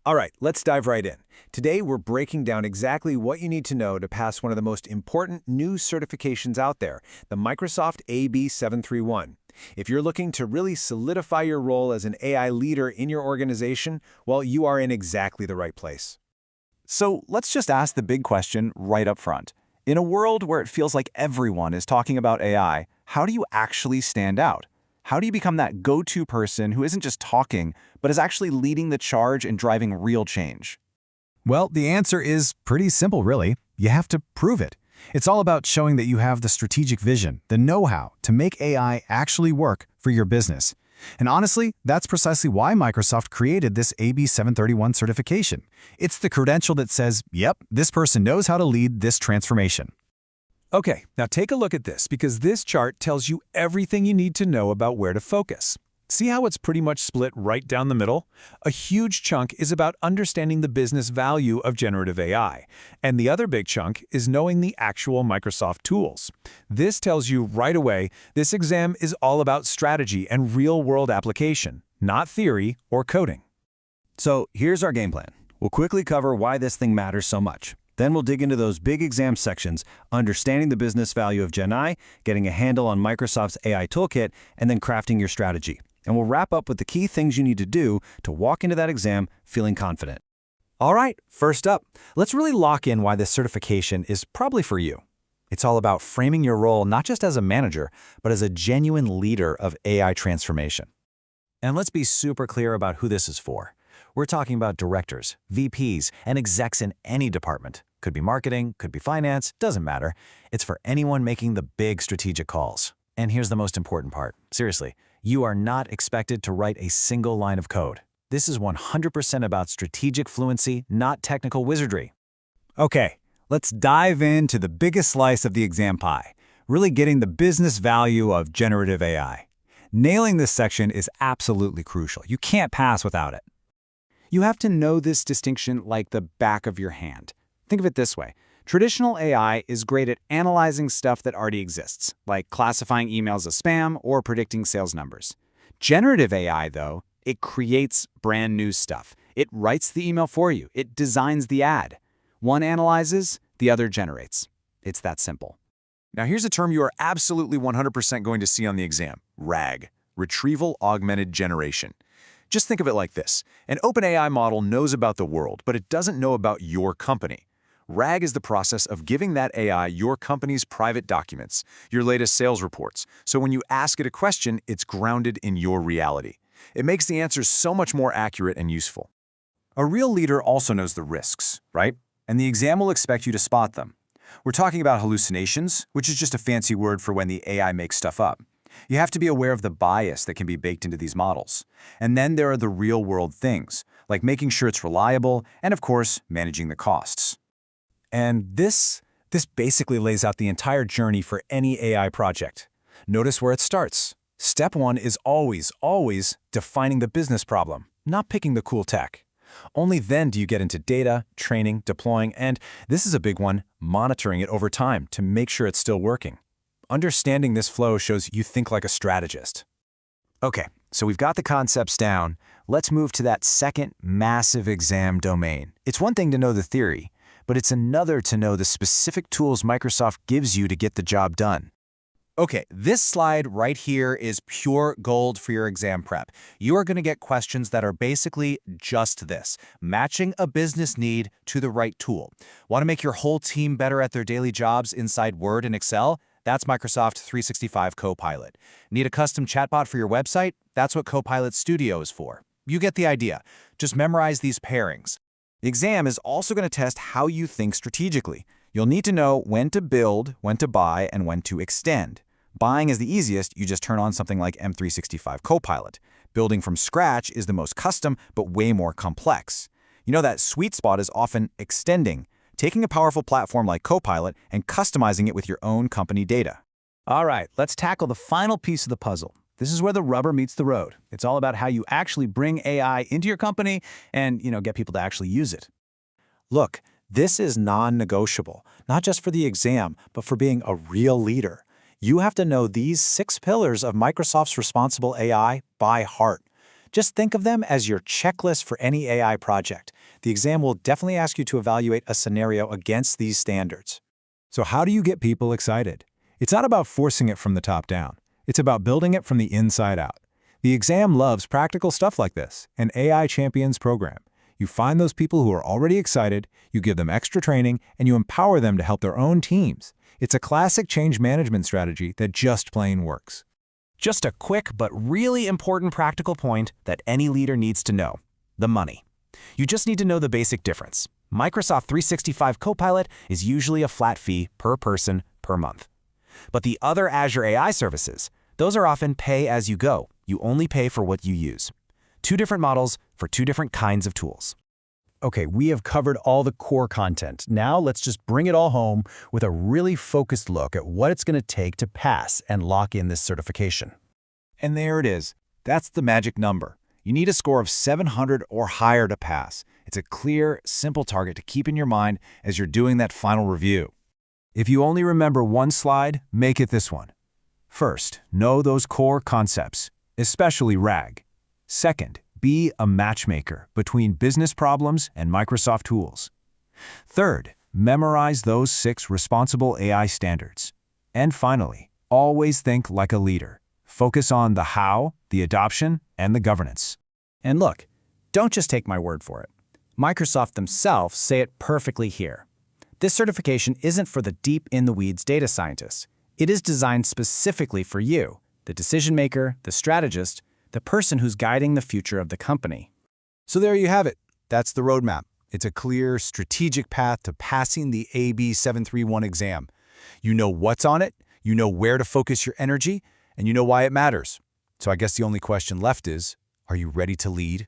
All right, let's dive right in. Today, we're breaking down exactly what you need to know to pass one of the most important new certifications out there, the Microsoft AB-731. If you're looking to really solidify your role as an AI leader in your organization, well, you are in exactly the right place. So let's just ask the big question right up front. In a world where it feels like everyone is talking about AI, how do you actually stand out? How do you become that go-to person who isn't just talking, but is actually leading the charge and driving real change? Well, the answer is pretty simple, really. You have to prove it. It's all about showing that you have the strategic vision, the know-how to make AI actually work for your business. And honestly, that's precisely why Microsoft created this AB-731 certification. It's the credential that says, yep, this person knows how to lead this transformation. Okay, now take a look at this because this chart tells you everything you need to know about where to focus. See how it's pretty much split right down the middle? A huge chunk is about understanding the business value of generative AI, and the other big chunk is knowing the actual Microsoft tools. This tells you right away this exam is all about strategy and real-world application, not theory or coding. So here's our game plan. We'll quickly cover why this thing matters so much. Then we'll dig into those big exam sections, understanding the business value of Gen AI, getting a handle on Microsoft's AI toolkit, and then crafting your strategy. And we'll wrap up with the key things you need to do to walk into that exam feeling confident. All right, first up, let's really lock in why this certification is probably for you. It's all about framing your role not just as a manager, but as a genuine leader of AI transformation. And let's be super clear about who this is for. We're talking about directors, VPs, and execs in any department. Could be marketing, could be finance, doesn't matter. It's for anyone making the big strategic calls. And here's the most important part. Seriously, you are not expected to write a single line of code. This is 100% about strategic fluency, not technical wizardry. Okay, let's dive into the biggest slice of the exam pie, really getting the business value of generative AI. Nailing this section is absolutely crucial. You can't pass without it. You have to know this distinction like the back of your hand. Think of it this way. Traditional AI is great at analyzing stuff that already exists, like classifying emails as spam or predicting sales numbers. Generative AI, though, it creates brand new stuff. It writes the email for you. It designs the ad. One analyzes, the other generates. It's that simple. Now here's a term you are absolutely 100% going to see on the exam, RAG, Retrieval Augmented Generation. Just think of it like this. An OpenAI model knows about the world, but it doesn't know about your company. RAG is the process of giving that AI your company's private documents, your latest sales reports, so when you ask it a question, it's grounded in your reality. It makes the answers so much more accurate and useful. A real leader also knows the risks, right? And the exam will expect you to spot them. We're talking about hallucinations, which is just a fancy word for when the AI makes stuff up. You have to be aware of the bias that can be baked into these models. And then there are the real-world things, like making sure it's reliable and, of course, managing the costs. And this basically lays out the entire journey for any AI project. Notice where it starts. Step one is always defining the business problem, not picking the cool tech. Only then do you get into data, training, deploying, and, this is a big one, monitoring it over time to make sure it's still working. Understanding this flow shows you think like a strategist. Okay, so we've got the concepts down. Let's move to that second massive exam domain. It's one thing to know the theory, but it's another to know the specific tools Microsoft gives you to get the job done. Okay, this slide right here is pure gold for your exam prep. You are going to get questions that are basically just this, matching a business need to the right tool. Want to make your whole team better at their daily jobs inside Word and Excel? That's Microsoft 365 Copilot. Need a custom chatbot for your website? That's what Copilot Studio is for. You get the idea. Just memorize these pairings. The exam is also going to test how you think strategically. You'll need to know when to build, when to buy, and when to extend. Buying is the easiest. You just turn on something like M365 Copilot. Building from scratch is the most custom, but way more complex. You know that sweet spot is often extending, taking a powerful platform like Copilot and customizing it with your own company data. All right, let's tackle the final piece of the puzzle. This is where the rubber meets the road. It's all about how you actually bring AI into your company and, get people to actually use it. Look, this is non-negotiable, not just for the exam, but for being a real leader. You have to know these 6 pillars of Microsoft's responsible AI by heart. Just think of them as your checklist for any AI project. The exam will definitely ask you to evaluate a scenario against these standards. So how do you get people excited? It's not about forcing it from the top down. It's about building it from the inside out. The exam loves practical stuff like this, an AI Champions program. You find those people who are already excited, you give them extra training, and you empower them to help their own teams. It's a classic change management strategy that just plain works. Just a quick but really important practical point that any leader needs to know: the money. You just need to know the basic difference. Microsoft 365 Copilot is usually a flat fee per person per month. But the other Azure AI services, those are often pay as you go. You only pay for what you use. Two different models for two different kinds of tools. Okay, we have covered all the core content. Now let's just bring it all home with a really focused look at what it's going to take to pass and lock in this certification. And there it is. That's the magic number. You need a score of 700 or higher to pass. It's a clear, simple target to keep in your mind as you're doing that final review. If you only remember one slide, make it this one. First, know those core concepts, especially RAG. Second, be a matchmaker between business problems and Microsoft tools. Third, memorize those 6 responsible AI standards. And finally, always think like a leader. Focus on the how, the adoption, and the governance. And look, don't just take my word for it. Microsoft themselves say it perfectly here. This certification isn't for the deep-in-the-weeds data scientists. It is designed specifically for you, the decision maker, the strategist, the person who's guiding the future of the company. So there you have it. That's the roadmap. It's a clear, strategic path to passing the AB-731 exam. You know what's on it, you know where to focus your energy, and you know why it matters. So I guess the only question left is, are you ready to lead?